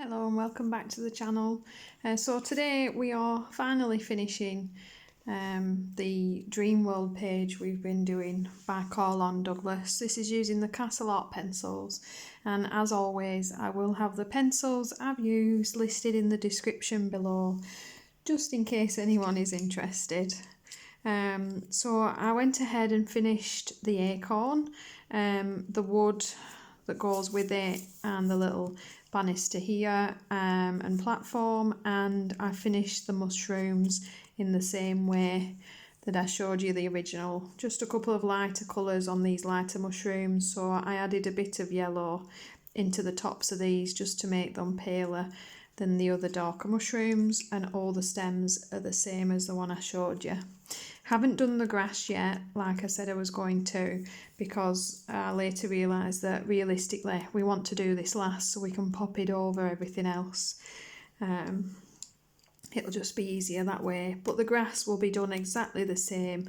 Hello and welcome back to the channel. So today we are finally finishing the Dreamworld page we've been doing by Karlon Douglas. This is using the Castle Art pencils, and as always I will have the pencils I've used listed in the description below just in case anyone is interested. So I went ahead and finished the acorn, the wood that goes with it, and the little banister here and platform, and I finished the mushrooms in the same way that I showed you the original, just a couple of lighter colours on these lighter mushrooms. So I added a bit of yellow into the tops of these just to make them paler than the other darker mushrooms, and all the stems are the same as the one I showed you. Haven't done the grass yet, like I said I was going to, because I later realised that realistically we want to do this last so we can pop it over everything else. It'll just be easier that way, but the grass will be done exactly the same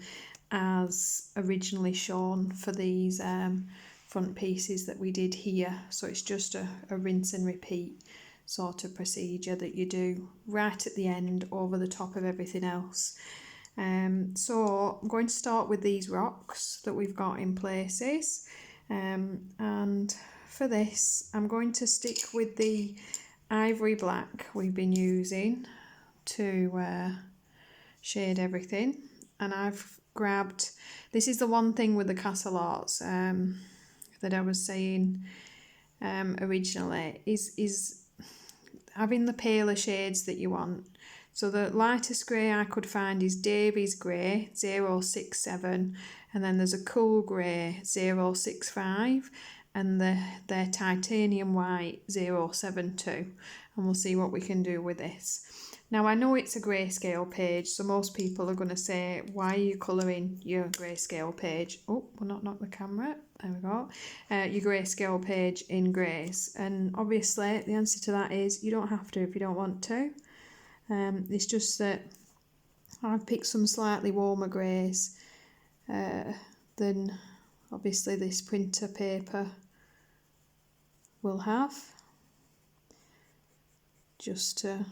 as originally shown for these front pieces that we did here. So it's just a rinse and repeat sort of procedure that you do right at the end over the top of everything else. So I'm going to start with these rocks that we've got in places, and for this I'm going to stick with the ivory black we've been using to shade everything. And I've grabbed, this is the one thing with the Castle Arts that I was saying originally, is having the paler shades that you want. So the lightest grey I could find is Davy's Grey 067, and then there's a cool grey 065, and their titanium white 072, and we'll see what we can do with this. Now I know it's a grayscale page, so most people are going to say, why are you colouring your grayscale page? Oh, we'll not knock the camera, there we go. Your grayscale page in greys, and obviously the answer to that is you don't have to if you don't want to. It's just that I've picked some slightly warmer greys than obviously this printer paper will have, just to,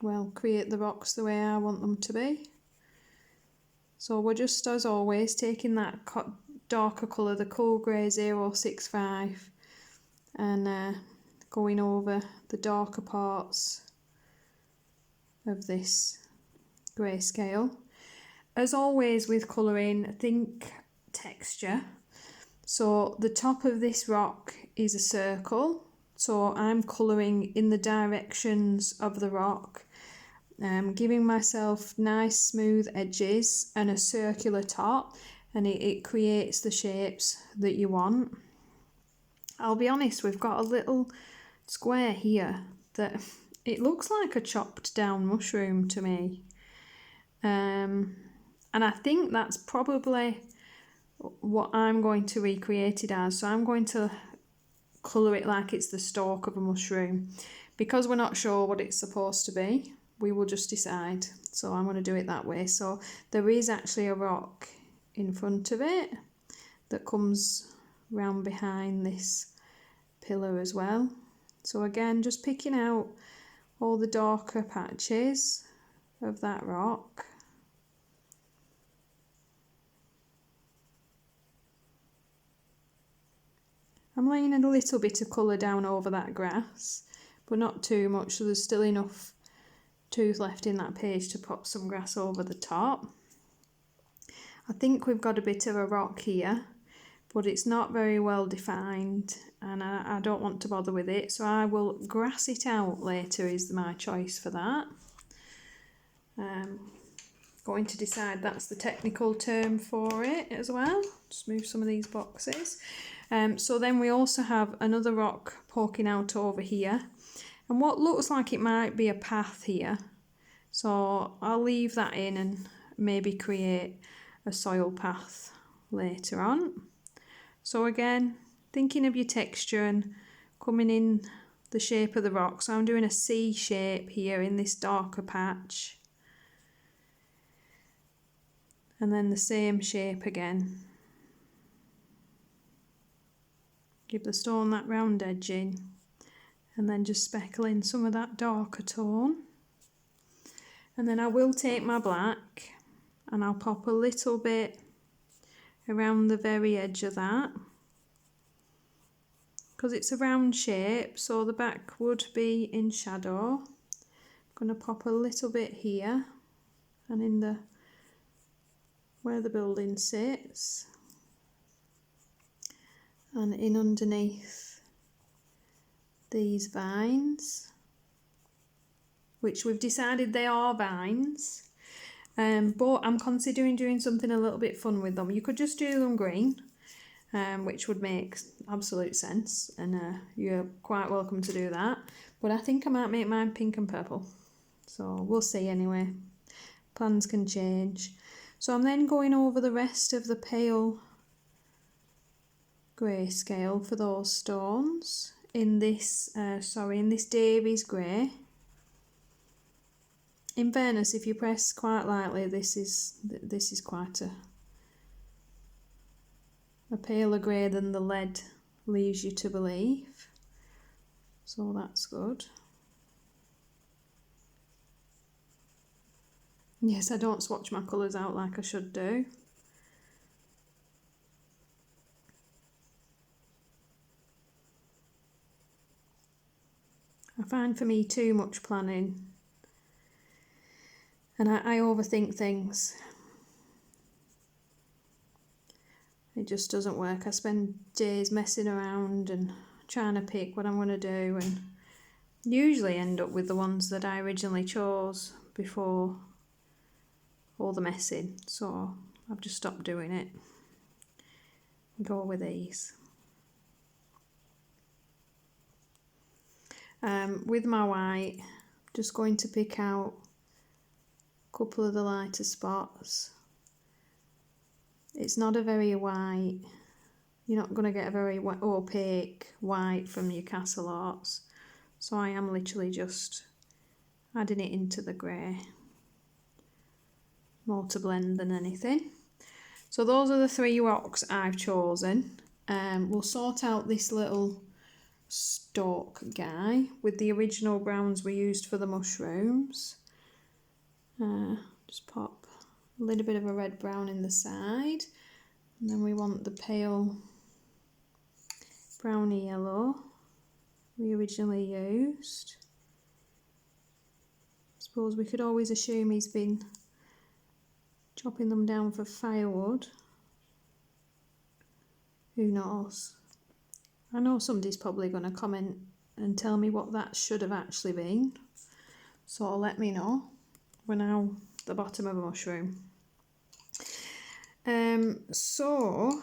well, create the rocks the way I want them to be. So we're just, as always, taking that darker colour, the cool grey 065, and going over the darker parts of this grayscale. As always with colouring, think texture. So the top of this rock is a circle, so I'm colouring in the directions of the rock, giving myself nice smooth edges and a circular top, and it creates the shapes that you want. I'll be honest, we've got a little square here that it looks like a chopped down mushroom to me, and I think that's probably what I'm going to recreate it as. So I'm going to colour it like it's the stalk of a mushroom. Because we're not sure what it's supposed to be, we will just decide. So I'm going to do it that way. So there is actually a rock in front of it that comes round behind this pillar as well. So again, just picking out all the darker patches of that rock. I'm laying a little bit of colour down over that grass, but not too much, so there's still enough tooth left in that page to pop some grass over the top. I think we've got a bit of a rock here, but it's not very well defined, and I don't want to bother with it, so I will grass it out later is my choice for that. Going to decide that's the technical term for it as well. Just move some of these boxes. So then we also have another rock poking out over here, and what looks like it might be a path here. So I'll leave that in and maybe create a soil path later on. So again, thinking of your texture and coming in the shape of the rock. So I'm doing a C shape here in this darker patch, and then the same shape again. Give the stone that round edging, and then just speckle in some of that darker tone. And then I will take my black and I'll pop a little bit around the very edge of that, because it's a round shape, so the back would be in shadow. I'm going to pop a little bit here and in the where the building sits, and in underneath these vines, which we've decided they are vines, but I'm considering doing something a little bit fun with them. You could just do them green, which would make absolute sense, and you're quite welcome to do that, but I think I might make mine pink and purple, so we'll see anyway. Plans can change. So I'm then going over the rest of the pale grayscale for those stones in this in this Davy's grey. In fairness, if you press quite lightly, this is quite a paler grey than the lead leaves you to believe, so that's good. Yes, I don't swatch my colours out like I should do. I find for me too much planning, and I overthink things. It just doesn't work. I spend days messing around and trying to pick what I'm going to do, and usually end up with the ones that I originally chose before all the messing, so I've just stopped doing it. Go with these. With my white, just going to pick out a couple of the lighter spots. It's not a very white, you're not going to get a very opaque white from your Castle Arts, so I am literally just adding it into the grey, more to blend than anything. So those are the 3 rocks I've chosen. We'll sort out this little stalk guy with the original browns we used for the mushrooms. Just pop a little bit of a red brown in the side, and then we want the pale browny yellow we originally used. I suppose we could always assume he's been chopping them down for firewood. Who knows? I know somebody's probably going to comment and tell me what that should have actually been, so let me know. We're now at the bottom of a mushroom. So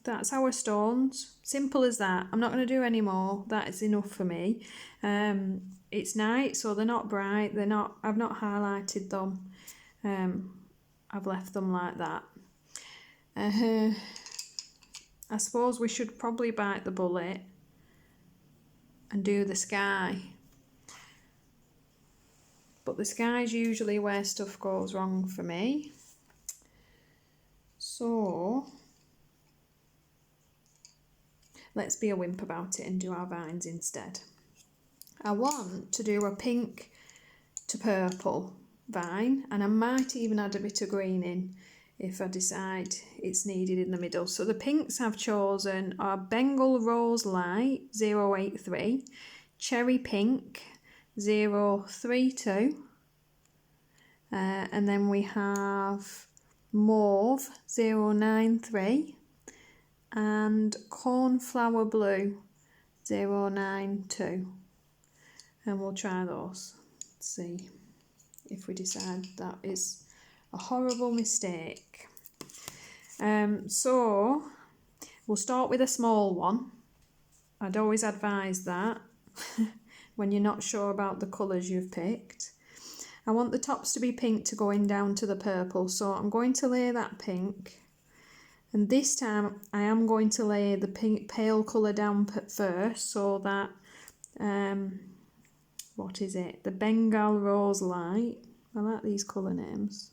that's our stones. Simple as that. I'm not going to do any more. That is enough for me. It's night, so they're not bright. I've not highlighted them. I've left them like that. I suppose we should probably bite the bullet and do the sky. But the sky is usually where stuff goes wrong for me. So let's be a wimp about it and do our vines instead. I want to do a pink to purple vine, and I might even add a bit of green in if I decide it's needed in the middle. So the pinks I've chosen are Bengal Rose Light 083, Cherry Pink 032, and then we have Mauve 093 and Cornflower Blue 092, and we'll try those. Let's see if we decide that is a horrible mistake. So we'll start with a small one. I'd always advise that when you're not sure about the colours you've picked. I want the tops to be pink to going down to the purple, so I'm going to lay that pink, and this time I am going to lay the pink pale colour down first, so that what is it? The Bengal Rose Light. I like these colour names.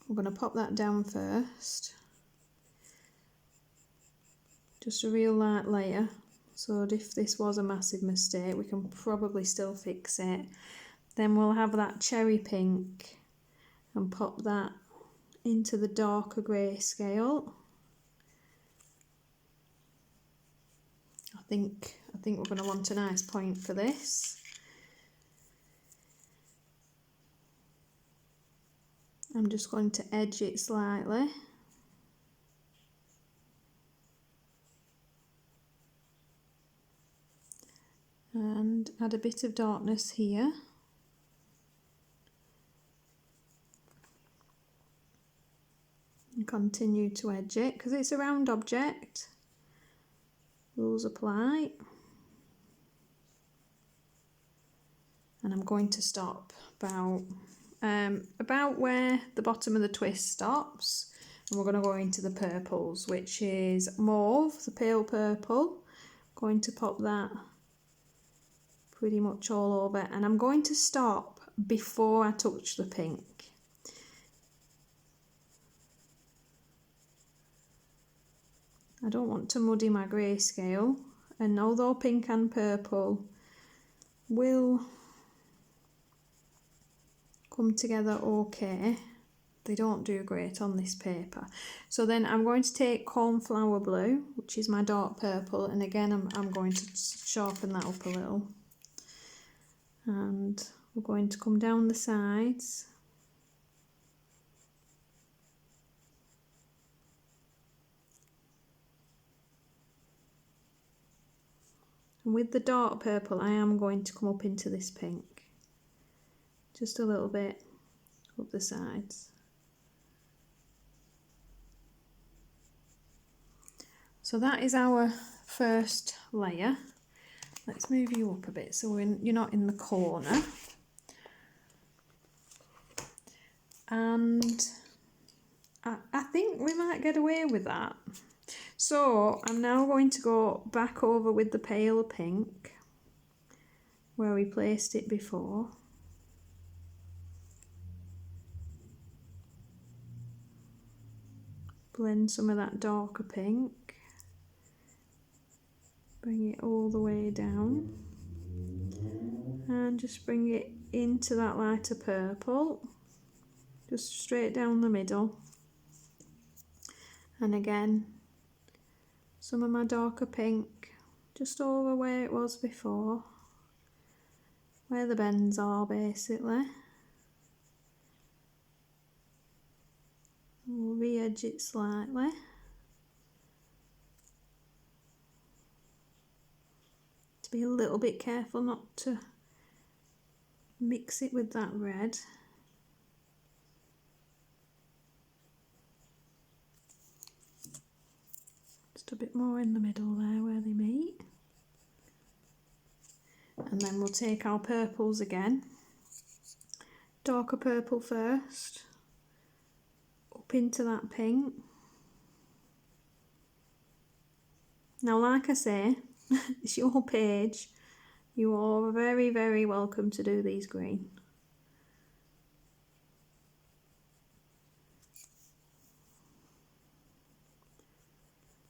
I'm going to pop that down first. Just a real light layer So if this was a massive mistake, we can probably still fix it. Then we'll have that cherry pink and pop that into the darker grayscale. I think we're going to want a nice point for this. I'm just going to edge it slightly. And add a bit of darkness here. And continue to edge it because it's a round object. Rules apply. And I'm going to stop about where the bottom of the twist stops. And we're going to go into the purples, which is mauve, the pale purple. Going to pop that pretty much all over, and I'm going to stop before I touch the pink. I don't want to muddy my grayscale, and although pink and purple will come together okay, they don't do great on this paper. So then I'm going to take cornflower blue, which is my dark purple, and again I'm going to sharpen that up a little. And we're going to come down the sides. And with the dark purple, I am going to come up into this pink. Just a little bit up the sides. So that is our first layer. Let's move you up a bit so you're not in the corner. And I think we might get away with that. So I'm now going to go back over with the pale pink where we placed it before. Blend some of that darker pink. Bring it all the way down. And just bring it into that lighter purple. Just straight down the middle. And again, some of my darker pink just over where it was before, where the bends are basically. We'll re-edge it slightly. To be a little bit careful not to mix it with that red. Just a bit more in the middle there where they meet. And then we'll take our purples again. Darker purple first. Up into that pink. Now, like I say, it's your page. You are very, very welcome to do these green.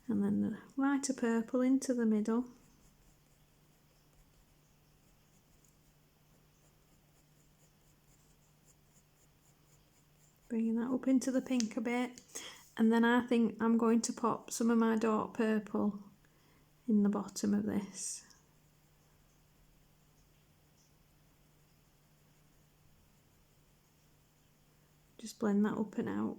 And then the lighter purple into the middle. Bringing that up into the pink a bit. And then I think I'm going to pop some of my dark purple in the bottom of this. Just blend that up and out.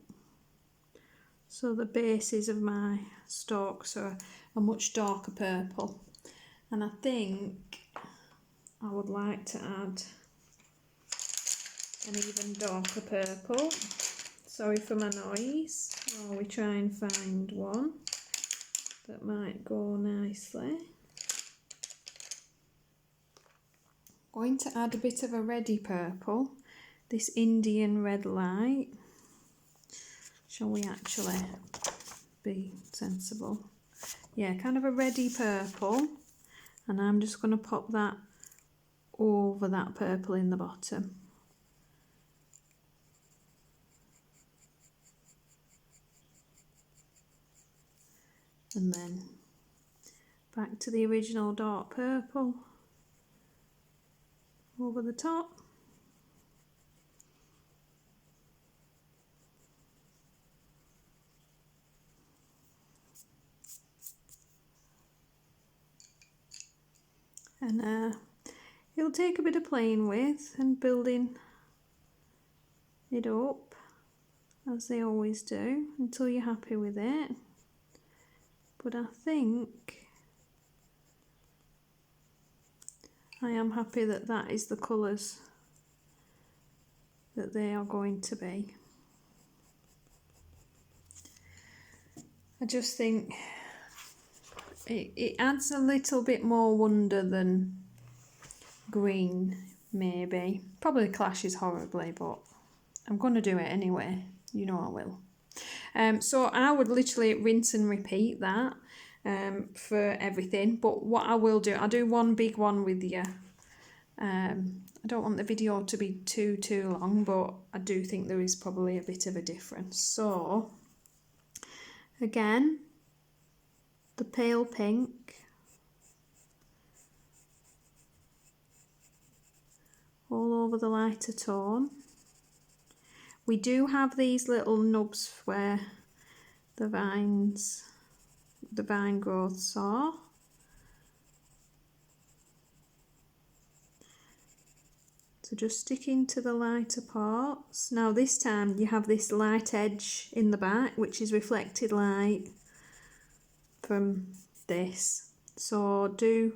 So the bases of my stalks are a much darker purple. And I think I would like to add an even darker purple. Sorry for my noise, while we try and find one that might go nicely. Going to add a bit of a reddy purple, this Indian red light. Shall we actually be sensible? Yeah, kind of a reddy purple, and I'm just going to pop that over that purple in the bottom. And then Back to the original dark purple over the top. And it'll take a bit of playing with and building it up, as they always do, until you're happy with it. But I think I am happy that that is the colours that they are going to be. I just think it adds a little bit more wonder than green, maybe. Probably clashes horribly, but I'm going to do it anyway. You know I will. So I would literally rinse and repeat that for everything. But what I will do, I'll do one big one with you. I don't want the video to be too long, but I do think there is probably a bit of a difference. So again, the pale pink, all over the lighter tone. We do have these little nubs where the vine growths are. So just sticking to the lighter parts. Now this time you have this light edge in the back, which is reflected light from this. So do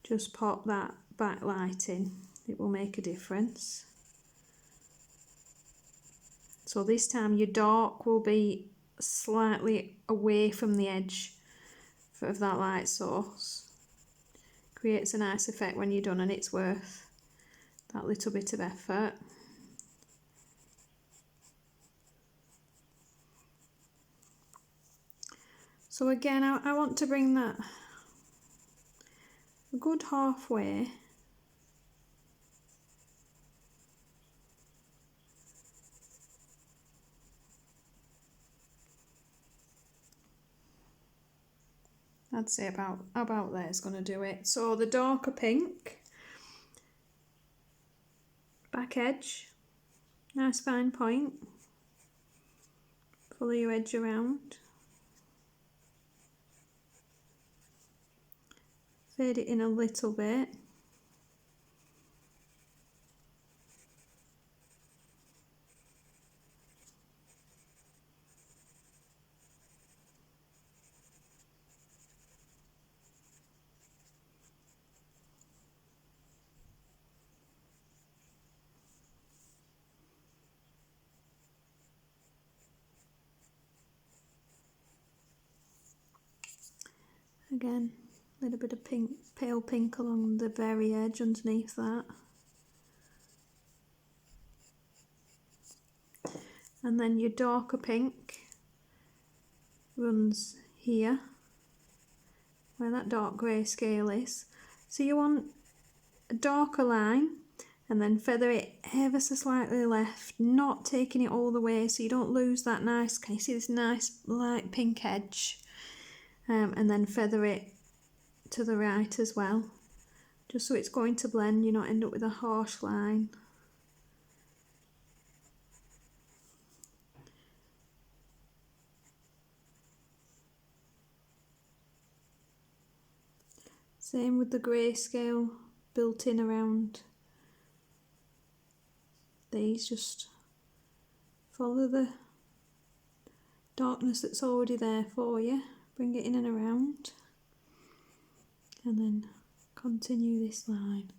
just pop that backlight in. It will make a difference. So this time your dark will be slightly away from the edge of that light source. Creates a nice effect when you're done, and it's worth that little bit of effort. So again, I want to bring that a good halfway. I'd say about there is going to do it. So the darker pink, back edge, nice fine point, follow your edge around, fade it in a little bit. Again, a little bit of pink, pale pink along the very edge underneath that. And then your darker pink runs here, where that dark grayscale is. So you want a darker line and then feather it ever so slightly left, not taking it all the way so you don't lose that nice, can you see this nice light pink edge? And then feather it to the right as well, just so it's going to blend, you not end up with a harsh line. Same with the grayscale built in around these, just follow the darkness that's already there for you, bring it in and around, and then continue this line.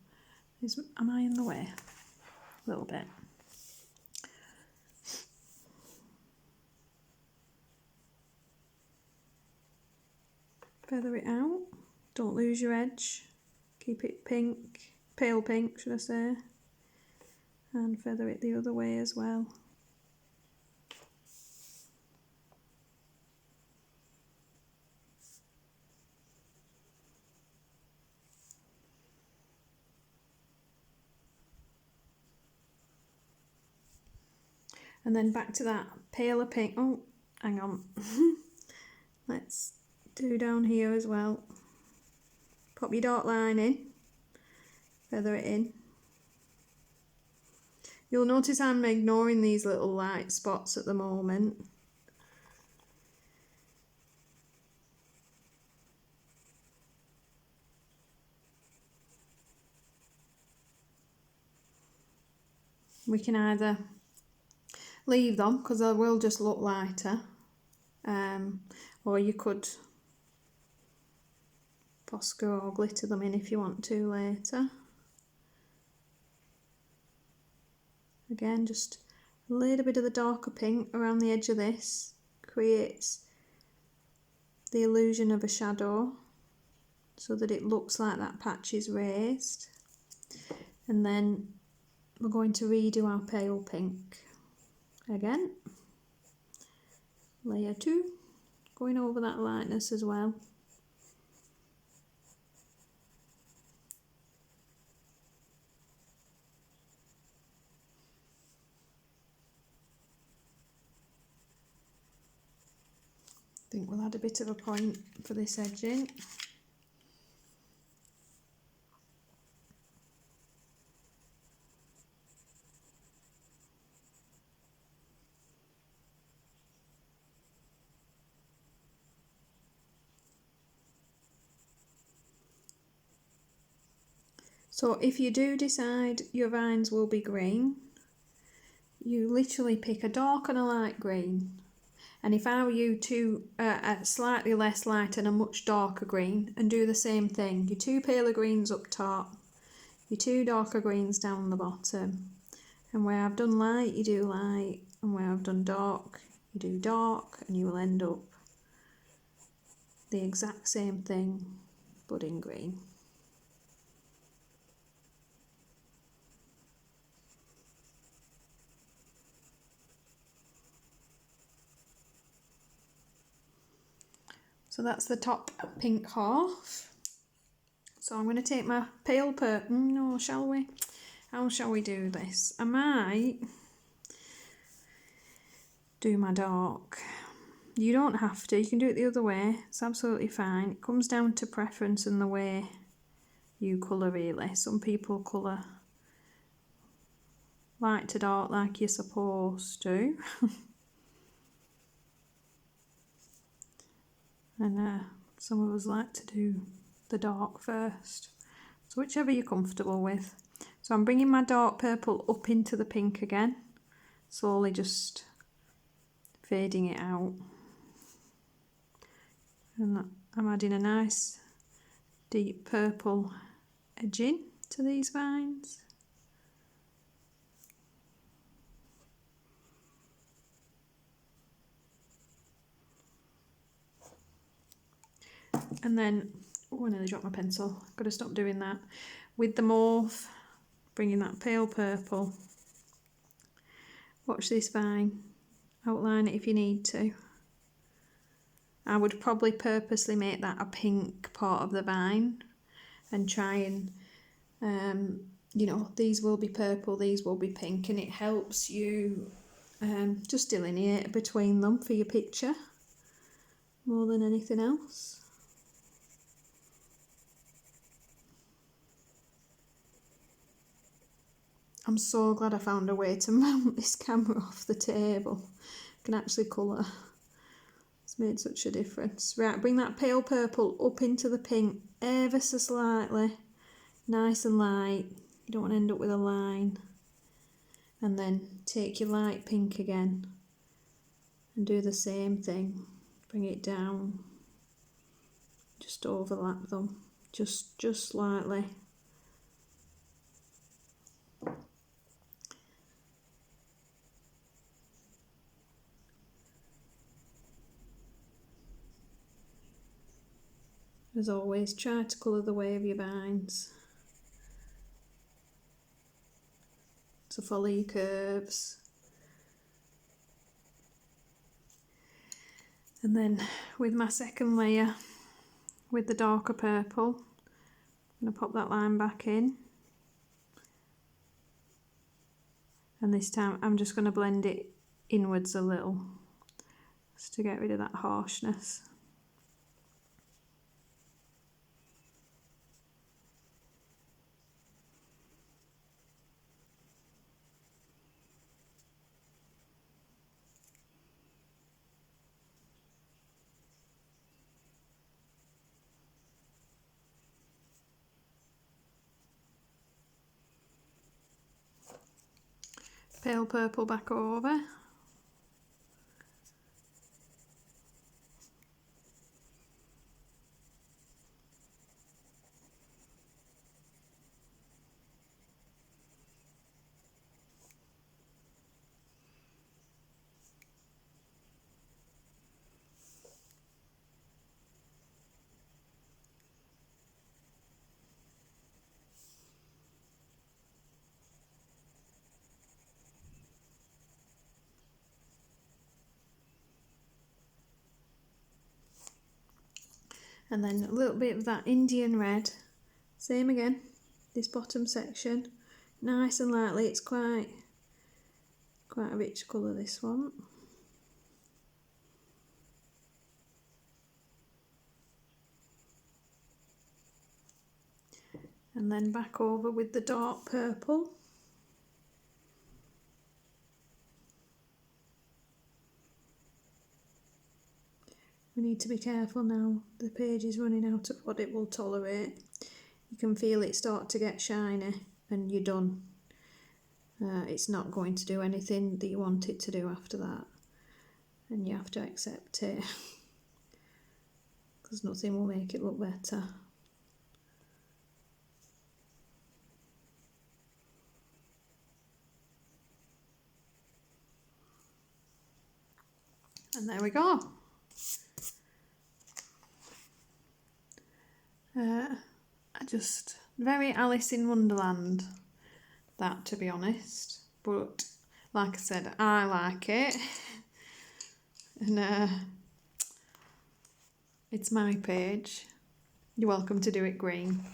Am I in the way? A little bit. Feather it out, don't lose your edge, keep it pink, pale pink should I say, and feather it the other way as well. And then back to that paler pink. Oh, hang on. Let's do down here as well. Pop your dark line in, feather it in. You'll notice I'm ignoring these little light spots at the moment. We can either leave them because they will just look lighter, or you could Posca or glitter them in if you want to later. Again, just a little bit of the darker pink around the edge of this creates the illusion of a shadow so that it looks like that patch is raised. And then we're going to redo our pale pink again. Layer 2, going over that lightness as well. I think we'll add a bit of a point for this edging. So if you do decide your vines will be green, you literally pick a dark and a light green. And if I were you, to a slightly less light and a much darker green, and do the same thing. Your 2 paler greens up top, your 2 darker greens down the bottom. And where I've done light, you do light, and where I've done dark, you do dark, and you will end up the exact same thing, but in green. So that's the top pink half. So I'm going to take my pale purple. No, shall we? How shall we do this? I might do my dark. You don't have to. You can do it the other way. It's absolutely fine. It comes down to preference and the way you colour, really. Some people colour light to dark like you're supposed to. And some of us like to do the dark first. So whichever you're comfortable with. So I'm bringing my dark purple up into the pink again. Slowly just fading it out. And I'm adding a nice deep purple edging to these vines. And then, oh, I nearly dropped my pencil. Got to stop doing that. With the mauve, bringing that pale purple. Watch this vine. Outline it if you need to. I would probably purposely make that a pink part of the vine and try and, you know, these will be purple, these will be pink, and it helps you just delineate between them for your picture more than anything else. I'm so glad I found a way to mount this camera off the table. I can actually colour. It's made such a difference. Right, bring that pale purple up into the pink ever so slightly. Nice and light. You don't want to end up with a line. And then take your light pink again and do the same thing. Bring it down. Just overlap them. Just slightly. As always, try to colour the way of your vines. So follow your curves. And then with my second layer, with the darker purple, I'm going to pop that line back in. And this time I'm just going to blend it inwards a little, just to get rid of that harshness. pale purple back over. And then a little bit of that Indian red, same again, this bottom section, nice and lightly, it's quite a rich colour, this one. And then back over with the dark purple. We need to be careful now, the page is running out of what it will tolerate. You can feel it start to get shiny and you're done. It's not going to do anything that you want it to do after that. And you have to accept it, because nothing will make it look better. And there we go. Very Alice in Wonderland, that, to be honest, but like I said, I like it, and it's my page. You're welcome to do it green.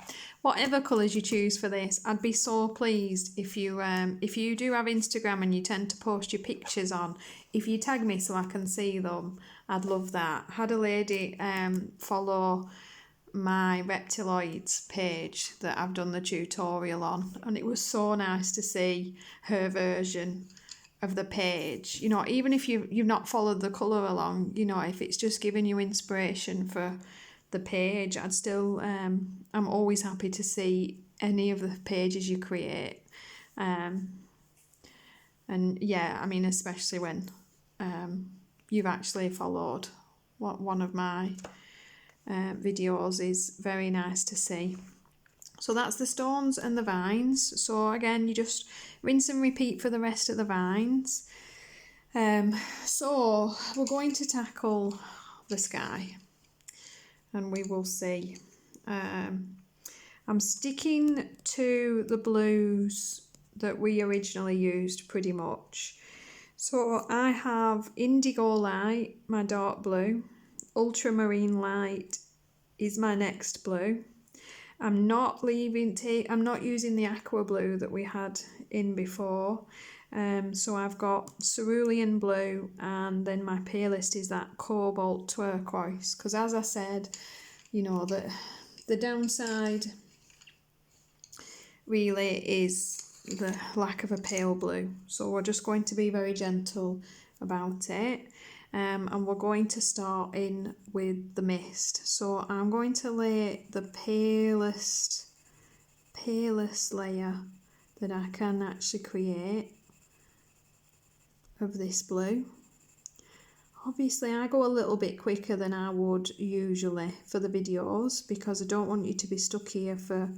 Whatever colours you choose for this, I'd be so pleased if you do have Instagram and you tend to post your pictures on, if you tag me so I can see them, I'd love that. I had a lady follow my reptiloids page that I've done the tutorial on, and it was so nice to see her version of the page. You know, even if you've not followed the colour along, you know, if it's just giving you inspiration for the page, I'd still I'm always happy to see any of the pages you create, and yeah, I mean, especially when you've actually followed one of my videos, is very nice to see. So that's the stones and the vines. So again, you just rinse and repeat for the rest of the vines. So we're going to tackle the sky, and we will see. I'm sticking to the blues that we originally used pretty much. So I have indigo light, my dark blue, ultramarine light is my next blue. I'm not using the aqua blue that we had in before. So I've got cerulean blue, and then my palest is that cobalt turquoise, because as I said, you know, the downside really is the lack of a pale blue. So we're just going to be very gentle about it. And we're going to start in with the mist. So I'm going to lay the palest layer that I can actually create of this blue. Obviously I go a little bit quicker than I would usually for the videos, because I don't want you to be stuck here for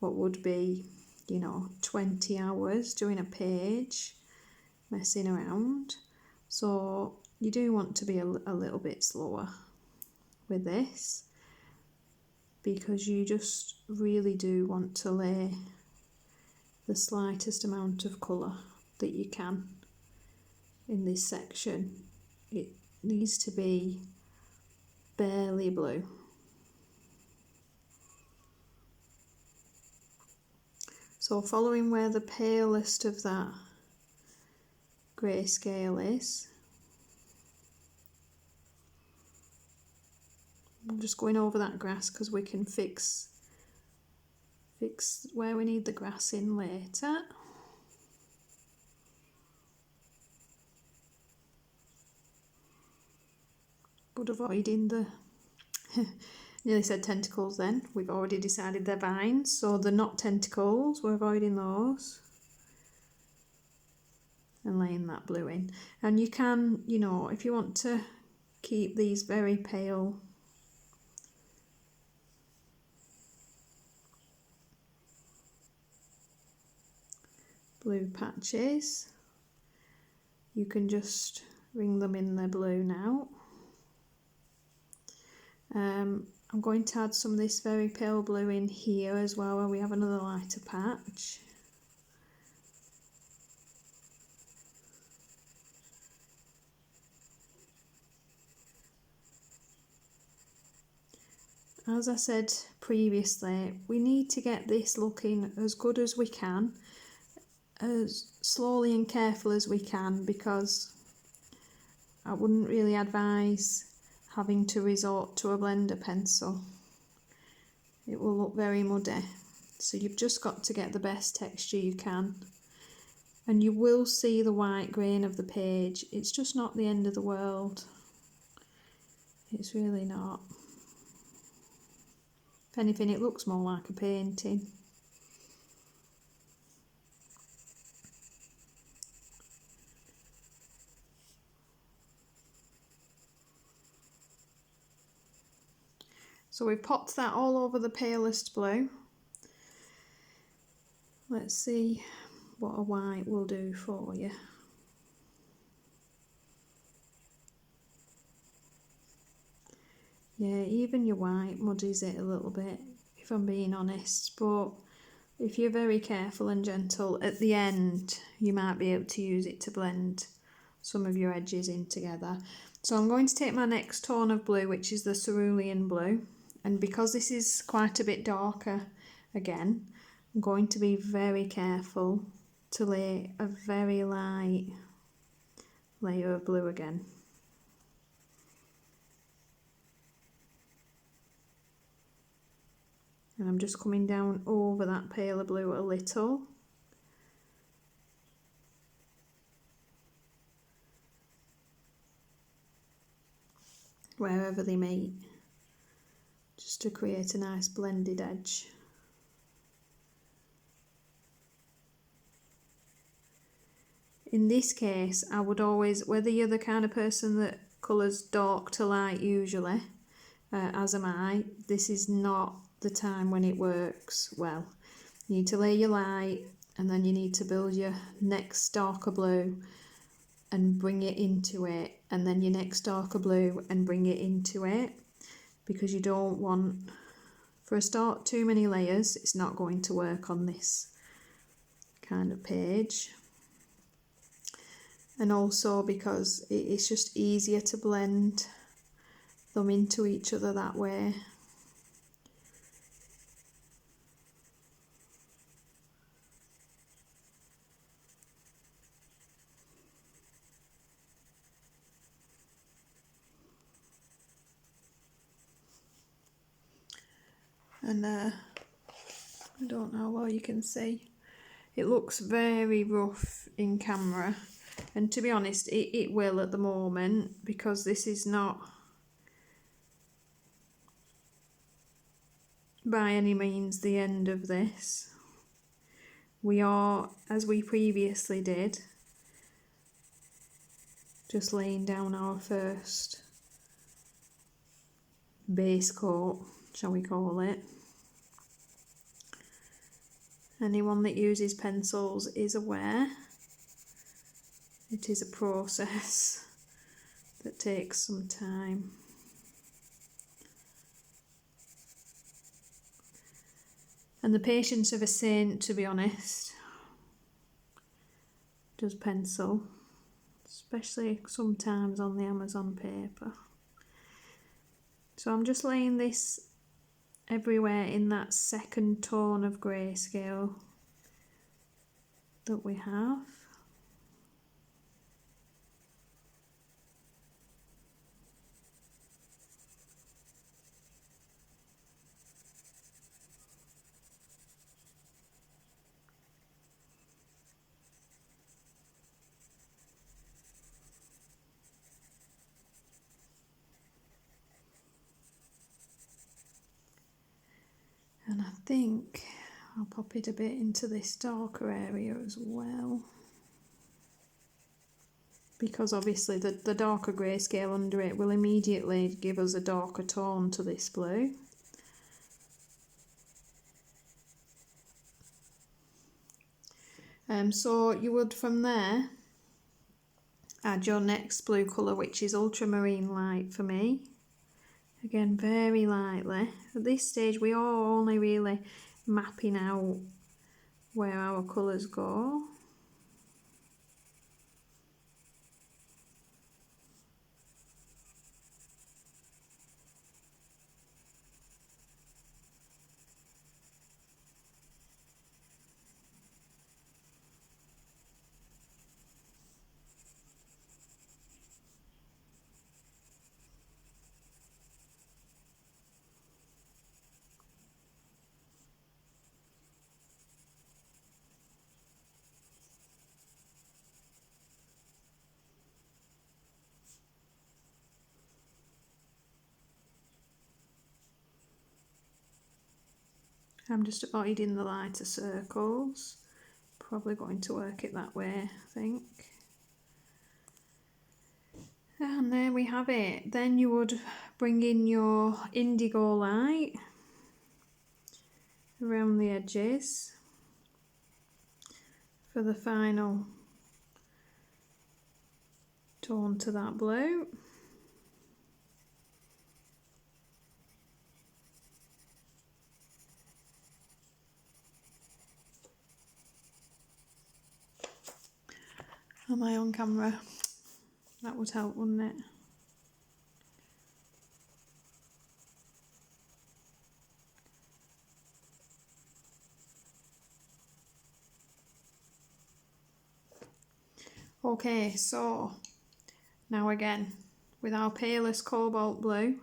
what would be, you know, 20 hours doing a page, messing around. So you do want to be a little bit slower with this, because you just really do want to lay the slightest amount of colour that you can in this section. It needs to be barely blue. So following where the palest of that grayscale is, I'm just going over that grass because we can fix where we need the grass in later. But avoiding the nearly said tentacles then. We've already decided they're vines, so they're not tentacles, we're avoiding those. and laying that blue in. And you can, you know, if you want to keep these very pale blue patches, you can just ring them in the blue now. I'm going to add some of this very pale blue in here as well, where we have another lighter patch. As I said previously, we need to get this looking as good as we can, as slowly and careful as we can, because I wouldn't really advise having to resort to a blender pencil. It will look very muddy. So you've just got to get the best texture you can. And you will see the white grain of the page. It's just not the end of the world. It's really not. If anything, it looks more like a painting. So we've popped that all over the palest blue. Let's see what a white will do for you. Yeah, even your white muddies it a little bit, if I'm being honest, but if you're very careful and gentle, at the end you might be able to use it to blend some of your edges in together. So I'm going to take my next tone of blue, which is the cerulean blue, and because this is quite a bit darker again, I'm going to be very careful to lay a very light layer of blue again. And I'm just coming down over that paler blue a little. Wherever they meet, just to create a nice blended edge. In this case, I would always, whether you're the kind of person that colours dark to light usually, as am I, this is not the time when it works well. You need to lay your light, and then you need to build your next darker blue and bring it into it, and then your next darker blue and bring it into it, because you don't want, for a start, too many layers. It's not going to work on this kind of page. And also because it's just easier to blend them into each other that way. And I don't know how well you can see. It looks very rough in camera, and to be honest, it will at the moment, because this is not by any means the end of this. We are, as we previously did, just laying down our first base coat, shall we call it. Anyone that uses pencils is aware it is a process that takes some time. And the patience of a saint, to be honest, does pencil, especially sometimes on the Amazon paper. So I'm just laying this everywhere in that second tone of grayscale that we have. And I think I'll pop it a bit into this darker area as well. because obviously the darker grayscale under it will immediately give us a darker tone to this blue. So you would from there add your next blue colour, which is ultramarine light for me. Again, very lightly. At this stage we are only really mapping out where our colours go. I'm just avoiding the lighter circles. Probably going to work it that way, I think. And there we have it. Then you would bring in your indigo light around the edges for the final tone to that blue. Am I on camera? That would help, wouldn't it? Okay, so now again, with our palest cobalt blue,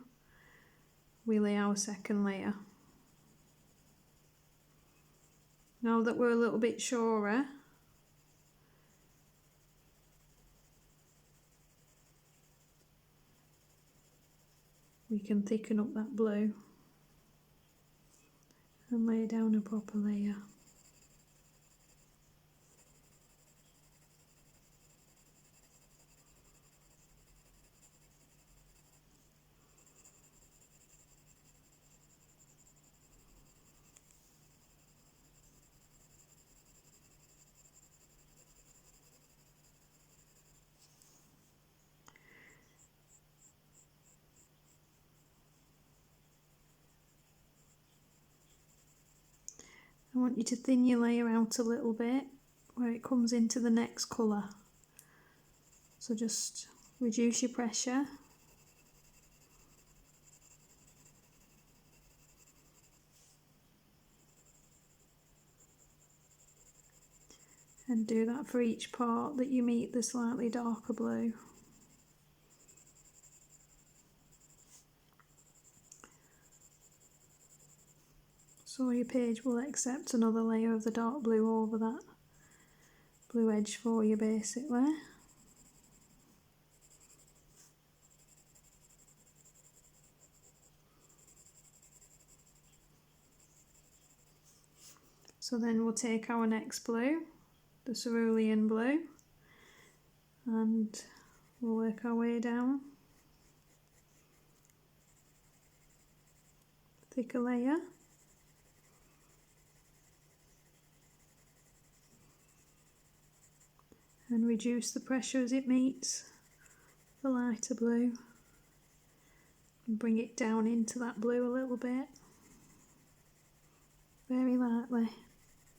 we lay our second layer. Now that we're a little bit surer, we can thicken up that blue and lay down a proper layer. I want you to thin your layer out a little bit where it comes into the next colour. So just reduce your pressure. And do that for each part that you meet the slightly darker blue. So your page will accept another layer of the dark blue over that blue edge for you basically. So then we'll take our next blue, the cerulean blue, and we'll work our way down. Thicker layer. And reduce the pressure as it meets the lighter blue. And bring it down into that blue a little bit. Very lightly,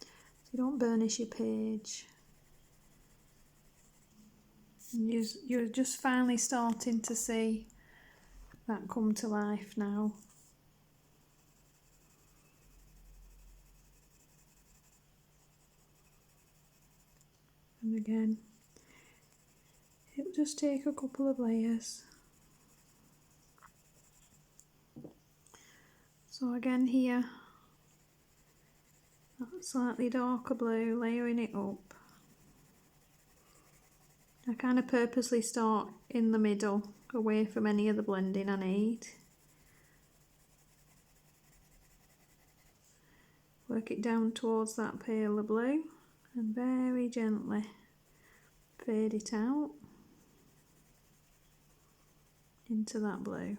so you don't burnish your page. And you're just finally starting to see that come to life now. And again, it'll just take a couple of layers. So again here, that slightly darker blue, layering it up. I kind of purposely start in the middle, away from any of the blending I need. Work it down towards that paler blue and very gently fade it out. into that blue.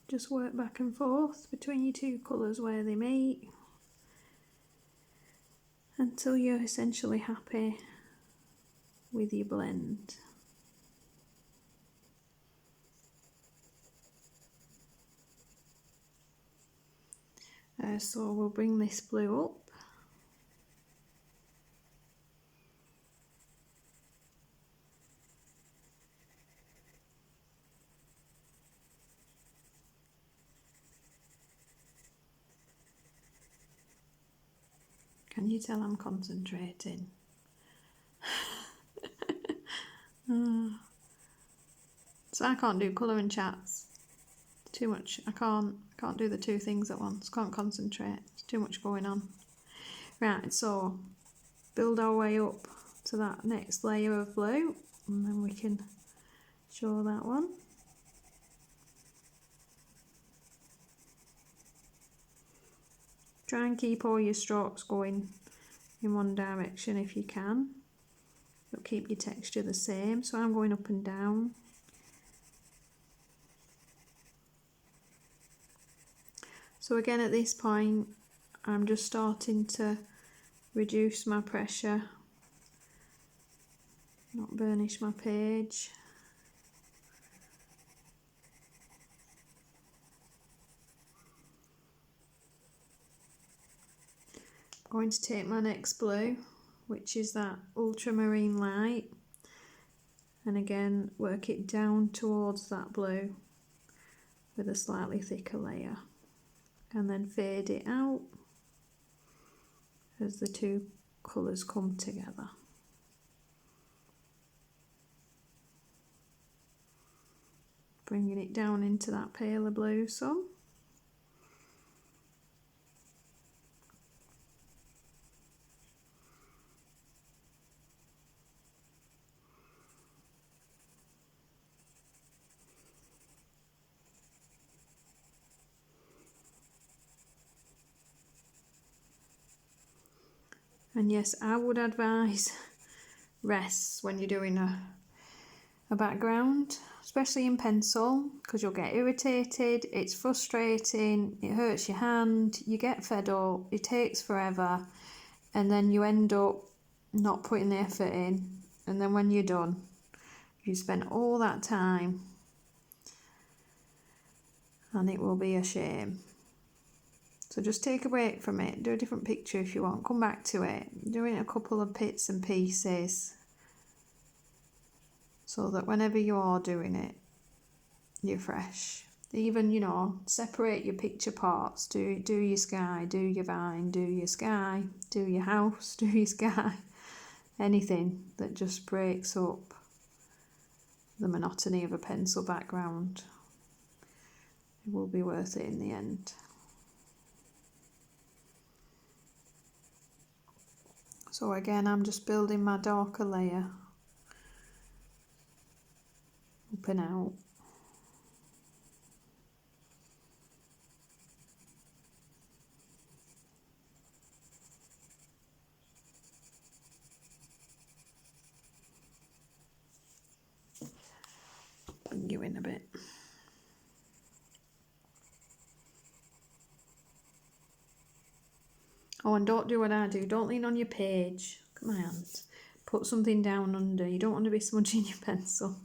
Just work back and forth between your two colours where they meet until you're essentially happy with your blend. So we'll bring this blue up. Can you tell I'm concentrating? So I can't do colouring chats. Too much. I can't do the two things at once. Can't concentrate. There's too much going on. Right, so build our way up to that next layer of blue, and then we can show that one. Try and keep all your strokes going in one direction if you can, but keep your texture the same. So I'm going up and down. So again, at this point, I'm just starting to reduce my pressure, not burnish my page. I'm going to take my next blue, which is that ultramarine light, and again work it down towards that blue with a slightly thicker layer, and then fade it out as the two colours come together. Bringing it down into that paler blue some. And yes, I would advise rests when you're doing a background, especially in pencil, because you'll get irritated, it's frustrating, it hurts your hand, you get fed up, it takes forever, and then you end up not putting the effort in, and then when you're done, you spend all that time, and it will be a shame. So just take a break from it, do a different picture if you want, come back to it, doing a couple of bits and pieces, so that whenever you are doing it, you're fresh. Even, you know, separate your picture parts, do your sky, do your vine, do your sky, do your house, do your sky, anything that just breaks up the monotony of a pencil background. It will be worth it in the end. So again, I'm just building my darker layer up and out. Bring you in a bit. Oh, and don't do what I do. Don't lean on your page. Look at my hands. Put something down under. You don't want to be smudging your pencil.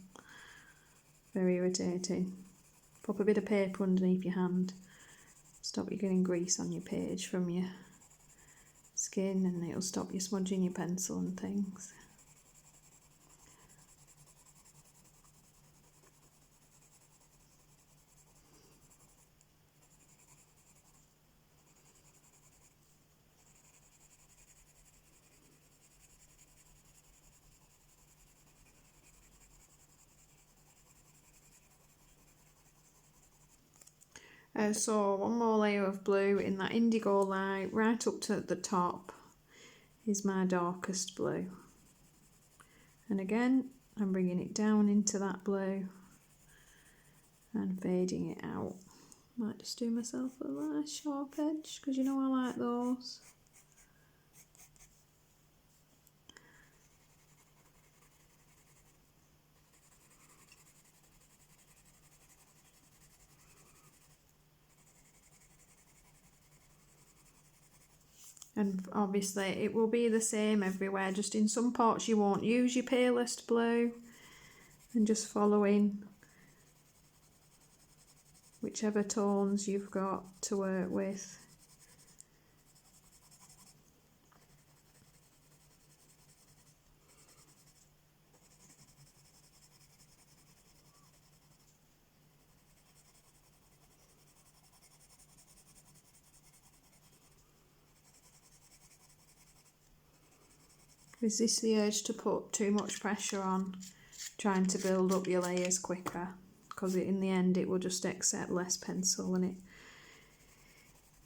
Very irritating. Pop a bit of paper underneath your hand. Stop you getting grease on your page from your skin, and it'll stop you smudging your pencil and things. So one more layer of blue in that indigo light, right up to the top is my darkest blue. And again, I'm bringing it down into that blue and fading it out. Might just do myself a nice sharp edge because you know I like those. And obviously it will be the same everywhere, just in some parts you won't use your palest blue, and just following whichever tones you've got to work with. Resist the urge to put too much pressure on trying to build up your layers quicker, because in the end it will just accept less pencil and it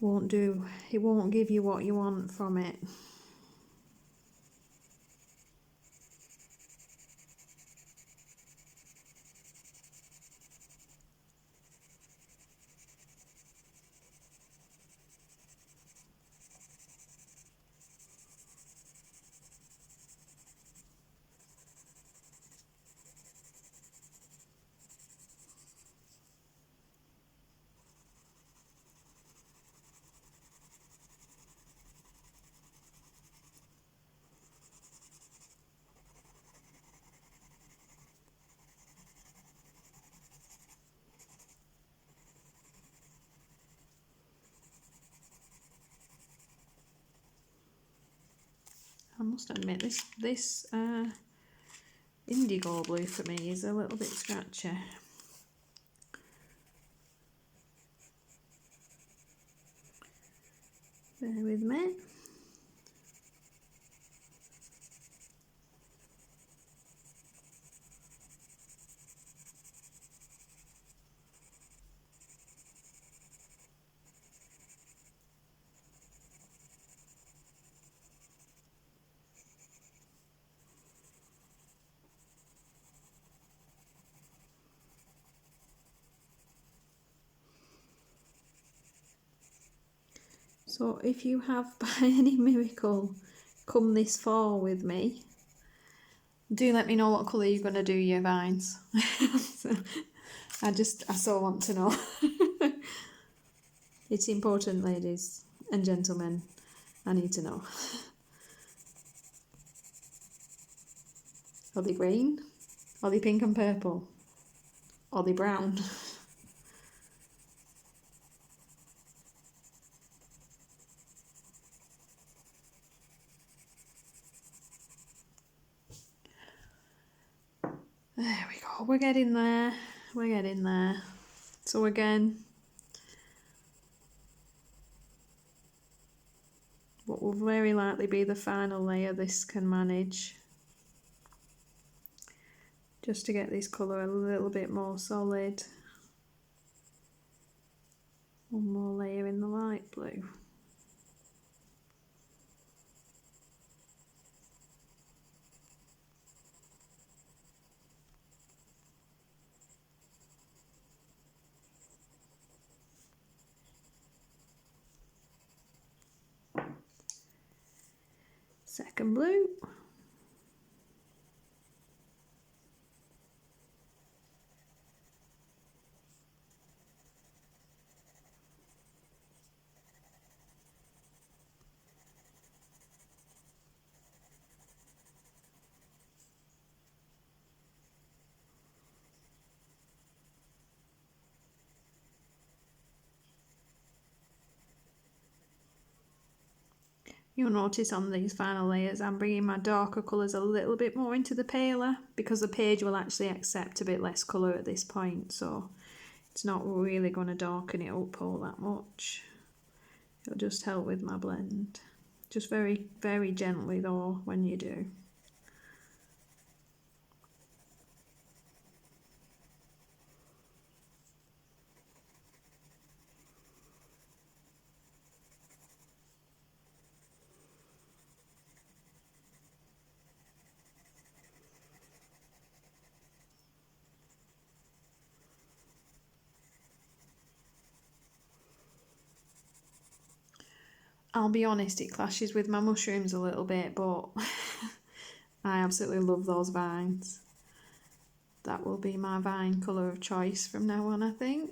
won't give you what you want from it. I must admit, this indigo blue for me is a little bit scratchy. Bear with me. So if you have by any miracle come this fall with me, do let me know what colour you're going to do your vines. I so want to know. It's important, ladies and gentlemen. I need to know. Are they green? Are they pink and purple? Are they brown? There we go, we're getting there, we're getting there. So again, what will very likely be the final layer this can manage, just to get this colour a little bit more solid. One more layer in the light blue. Second blue. You'll notice on these final layers I'm bringing my darker colours a little bit more into the paler, because the page will actually accept a bit less colour at this point, so it's not really going to darken it up all that much. It'll just help with my blend. Just very, very gently though when you do. I'll be honest, it clashes with my mushrooms a little bit, but I absolutely love those vines. That will be my vine colour of choice from now on, I think.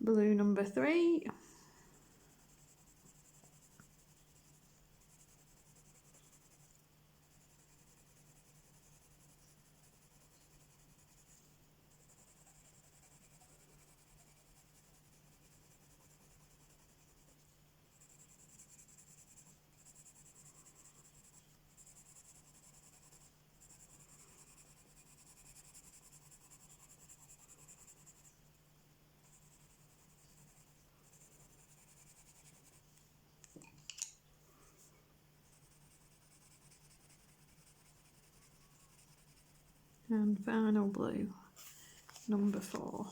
Blue number 3. And final blue, number 4.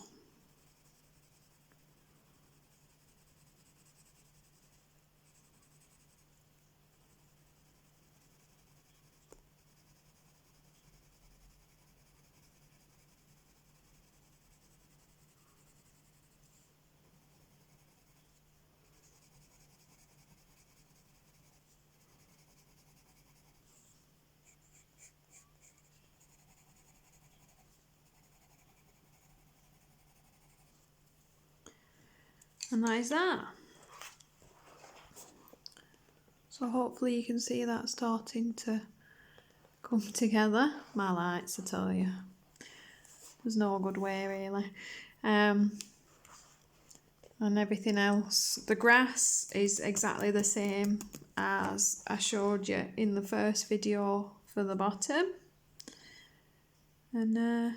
And that is that. So hopefully you can see that starting to come together. My lights, I tell you. There's no good way really. And everything else. The grass is exactly the same as I showed you in the first video for the bottom. And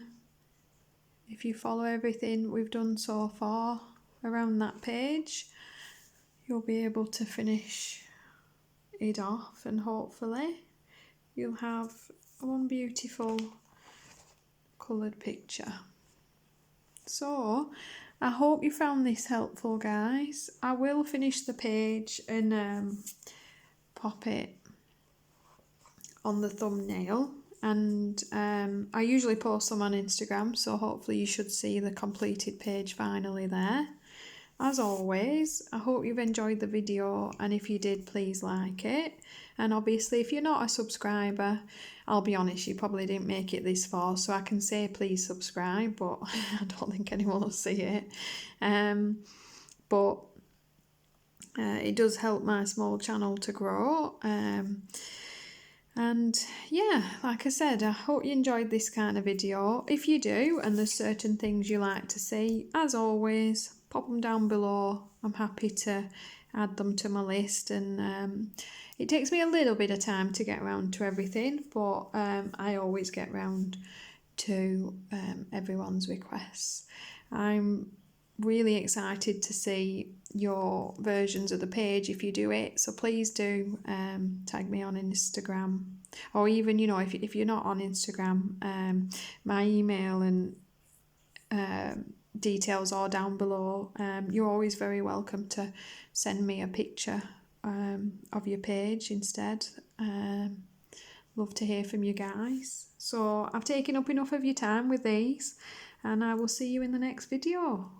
if you follow everything we've done so far around that page, you'll be able to finish it off, and hopefully you'll have one beautiful coloured picture. So I hope you found this helpful, guys. I will finish the page and pop it on the thumbnail, and I usually post them on Instagram, so hopefully you should see the completed page finally there. As always, I hope you've enjoyed the video, and if you did, please like it. And obviously if you're not a subscriber, I'll be honest, you probably didn't make it this far, so I can say please subscribe, but I don't think anyone will see it. But it does help my small channel to grow. And yeah, like I said, I hope you enjoyed this kind of video. If you do, and there's certain things you like to see, as always, pop them down below. I'm happy to add them to my list, and it takes me a little bit of time to get around to everything, but I always get round to everyone's requests. I'm really excited to see your versions of the page if you do it, so please do tag me on Instagram, or even, you know, if you're not on Instagram, my email and details are down below. You're always very welcome to send me a picture of your page instead. Love to hear from you guys. So I've taken up enough of your time with these, and I will see you in the next video.